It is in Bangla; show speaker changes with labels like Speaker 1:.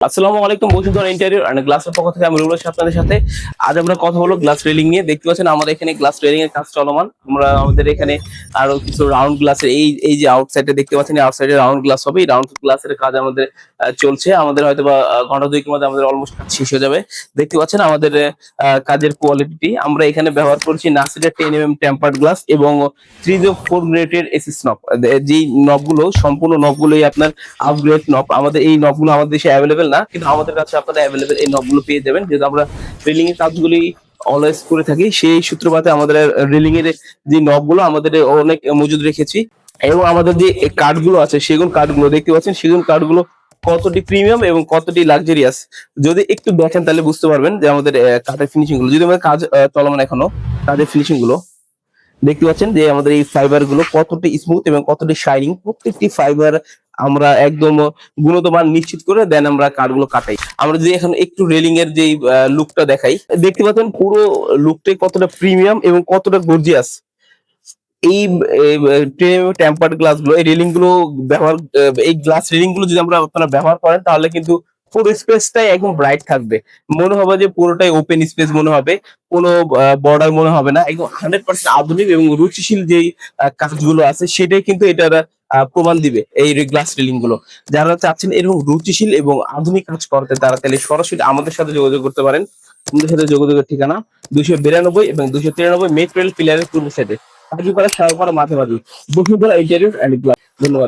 Speaker 1: আসসালামু আলাইকুম, বসুন্ধরা ইন্টেরিয়র এন্ড গ্লাসের পক্ষ থেকে আমি রুবেল আছি আপনাদের সাথে। আজ আমরা কথা বলবো গ্লাস রেলিং নিয়ে। দেখতে পাচ্ছেন আমাদের এখানে গ্লাস রেলিং এর কাজ চলমান। আমরা আমাদের এখানে আরো কিছু রাউন্ড গ্লাসের এই যে আউটসাইডে দেখতে পাচ্ছেন, আউটসাইডে রাউন্ড গ্লাস হবে। এই রাউন্ড গ্লাসের কাজ আমাদের চলছে। আমাদের হয়তো বা ঘন্টা দুয়েকের মধ্যে আমাদের অলমোস্ট কাজ শেষ হয়ে যাবে। দেখতে পাচ্ছেন আমাদের কাজের কোয়ালিটি। আমরা এখানে ব্যবহার করছি নাসিরের 10 mm টেম্পার্ড গ্লাস এবং 304 গ্রেডের এসএস নব। যেই নবগুলো সম্পূর্ণ নবগুলোই আপনার আপগ্রেড নব। আমাদের এই নবগুলো আমাদের দেশে অ্যাভেলেবেল না, কিন্তু আমাদের কাছে আপনারা অ্যাভেলেবেল এই নবগুলো পেয়ে যাবেন, যেহেতু আমরা রেলিং এর কাজগুলি অলওয়েজ করে থাকি। সেই সূত্রপাতে আমাদের রেলিং এর যে নবগুলো আমাদের অনেক মজুদ রেখেছি। এবং আমাদের যে কাঠগুলো আছে, সেগুন কাঠগুলো দেখতে পাচ্ছেন, সেগুন কাঠগুলো কতটি প্রিমিয়াম এবং কতটি লাক্সারিয়াস যদি একটু দেখেন তাহলে বুঝতে পারবেন যে আমাদের কাঠের ফিনিশিং গুলো, যদি আমাদের কাজ চলমান এখনো, কাঠের ফিনিশিং গুলো দেখতে পাচ্ছেন যে আমাদের এই ফাইবার গুলো কতটি স্মুথ এবং কতটি শাইনিং। প্রত্যেকটি ফাইবার আমরা একদম গুণগত মান নিশ্চিত করে দেন আমরা কাঠগুলো কাটাই। আমরা যদি এখন একটু রেলিং এর যে লুকটা দেখাই, দেখতে পাচ্ছেন পুরো লুকটাই কতটা প্রিমিয়াম এবং কতটা গর্জিয়াস। এই টেম্পার্ড গ্লাস গুলো, এই রেলিং গুলো ব্যবহার, এই গ্লাস রেলিং গুলো যদি আমরা আপনারা ব্যবহার করেন, তাহলে কিন্তু পুরো স্পেসটাই একদম ব্রাইট থাকবে। মনে হবে যে পুরোটাই ওপেন স্পেস মনে হবে, কোনো বর্ডার মনে হবে না। একদম 100% আধুনিক এবং রুচিশীল যেই কাজগুলো আছে, সেটাই কিন্তু এটার প্রমাণ দিবে এই গ্লাস রেলিং গুলো। যারা চাচ্ছেন এরকম রুচিশীল এবং আধুনিক কাজ করতে, তারা তাহলে সরাসরি আমাদের সাথে যোগাযোগ করতে পারেন। আমাদের সাথে যোগাযোগের ঠিকানা 292 এবং 293 মেট্রো রেল পিলারের পূর্ব সাইডে, Kazipara, Shahpara, Mathabhaji, Basundhara interior and glass. ধন্যবাদ।